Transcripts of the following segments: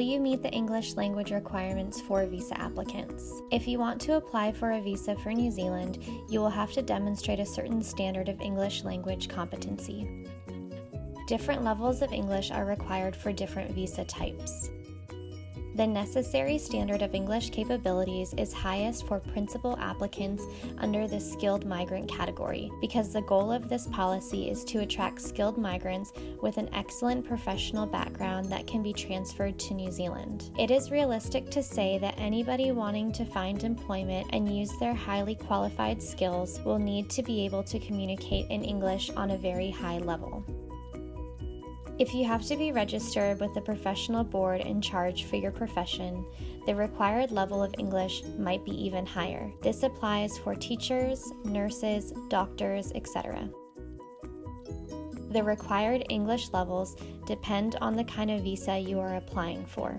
you meet the English language requirements for visa applicants? If you want to apply for a visa for New Zealand, you will have to demonstrate a certain standard of English language competency. Different levels of English are required for different visa types. The necessary standard of English capabilities is highest for principal applicants under the skilled migrant category, because the goal of this policy is to attract skilled migrants with an excellent professional background that can be transferred to New Zealand. It is realistic to say that anybody wanting to find employment and use their highly qualified skills will need to be able to communicate in English on a very high level. If you have to be registered with the professional board in charge for your profession, the required level of English might be even higher. This applies for teachers, nurses, doctors, etc. The required English levels depend on the kind of visa you are applying for.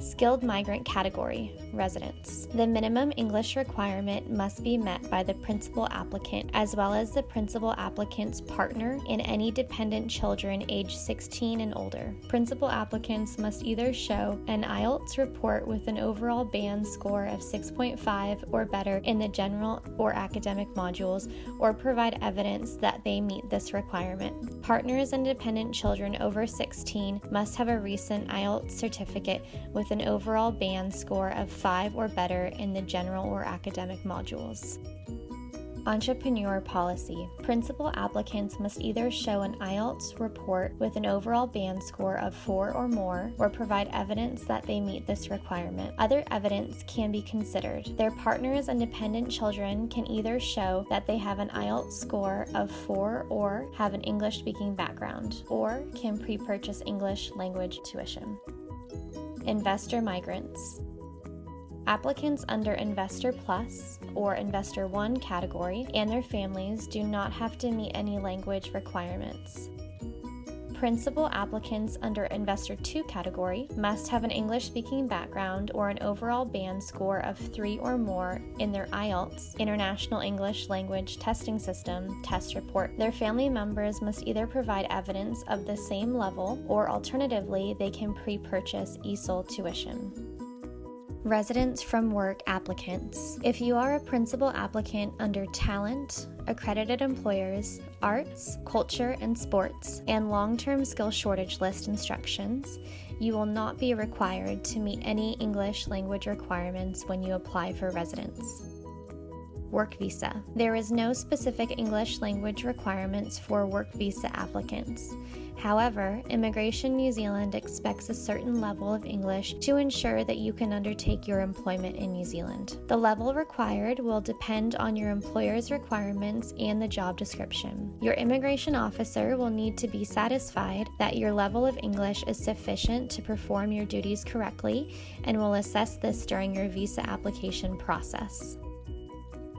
Skilled migrant category, residents. The minimum English requirement must be met by the principal applicant as well as the principal applicant's partner and any dependent children aged 16 and older. Principal applicants must either show an IELTS report with an overall band score of 6.5 or better in the general or academic modules, or provide evidence that they meet this requirement. Partners and dependent children over 16 must have a recent IELTS certificate with an overall band score of 5 or better in the general or academic modules. Entrepreneur policy. Principal applicants must either show an IELTS report with an overall band score of 4 or more, or provide evidence that they meet this requirement. Other evidence can be considered. Their partners and dependent children can either show that they have an IELTS score of 4 or have an English-speaking background, or can pre-purchase English language tuition. Investor migrants. Applicants under Investor Plus or Investor 1 category and their families do not have to meet any language requirements. Principal applicants under Investor 2 category must have an English-speaking background or an overall band score of 3 or more in their IELTS, International English Language Testing System, test report. Their family members must either provide evidence of the same level, or alternatively, they can pre-purchase ESOL tuition. Residence from work applicants. If you are a principal applicant under talent, accredited employers, arts, culture, and sports, and long-term skill shortage list instructions, you will not be required to meet any English language requirements when you apply for residence. Work visa. There is no specific English language requirements for work visa applicants. However, Immigration New Zealand expects a certain level of English to ensure that you can undertake your employment in New Zealand. The level required will depend on your employer's requirements and the job description. Your immigration officer will need to be satisfied that your level of English is sufficient to perform your duties correctly, and will assess this during your visa application process.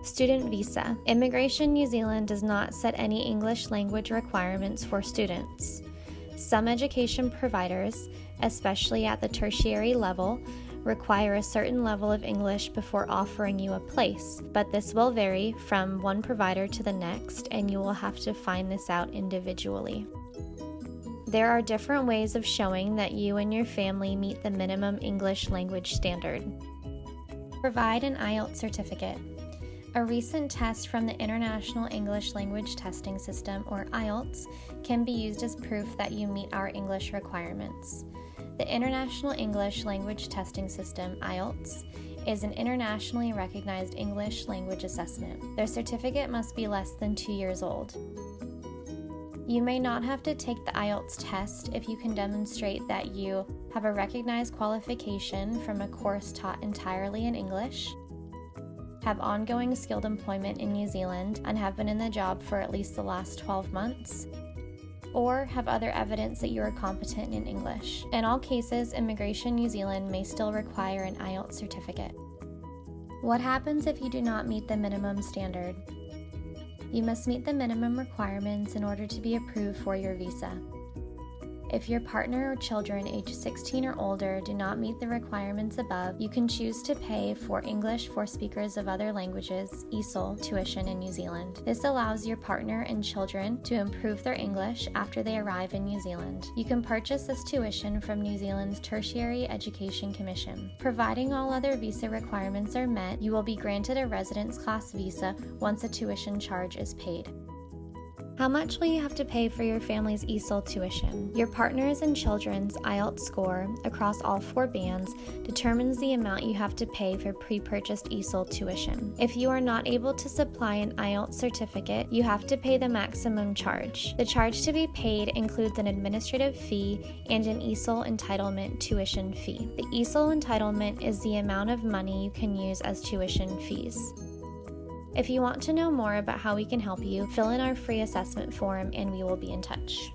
Student visa. Immigration New Zealand does not set any English language requirements for students. Some education providers, especially at the tertiary level, require a certain level of English before offering you a place, but this will vary from one provider to the next, and you will have to find this out individually. There are different ways of showing that you and your family meet the minimum English language standard. Provide an IELTS certificate. A recent test from the International English Language Testing System, or IELTS, can be used as proof that you meet our English requirements. The International English Language Testing System, IELTS, is an internationally recognized English language assessment. Their certificate must be less than 2 years old. You may not have to take the IELTS test if you can demonstrate that you have a recognized qualification from a course taught entirely in English, have ongoing skilled employment in New Zealand and have been in the job for at least the last 12 months, or have other evidence that you are competent in English. In all cases, Immigration New Zealand may still require an IELTS certificate. What happens if you do not meet the minimum standard? You must meet the minimum requirements in order to be approved for your visa. If your partner or children age 16 or older do not meet the requirements above, you can choose to pay for English for Speakers of Other Languages (ESOL) tuition in New Zealand. This allows your partner and children to improve their English after they arrive in New Zealand. You can purchase this tuition from New Zealand's Tertiary Education Commission. Providing all other visa requirements are met, you will be granted a residence class visa once a tuition charge is paid. How much will you have to pay for your family's ESOL tuition? Your partner's and children's IELTS score across all 4 bands determines the amount you have to pay for pre-purchased ESOL tuition. If you are not able to supply an IELTS certificate, you have to pay the maximum charge. The charge to be paid includes an administrative fee and an ESOL entitlement tuition fee. The ESOL entitlement is the amount of money you can use as tuition fees. If you want to know more about how we can help you, fill in our free assessment form and we will be in touch.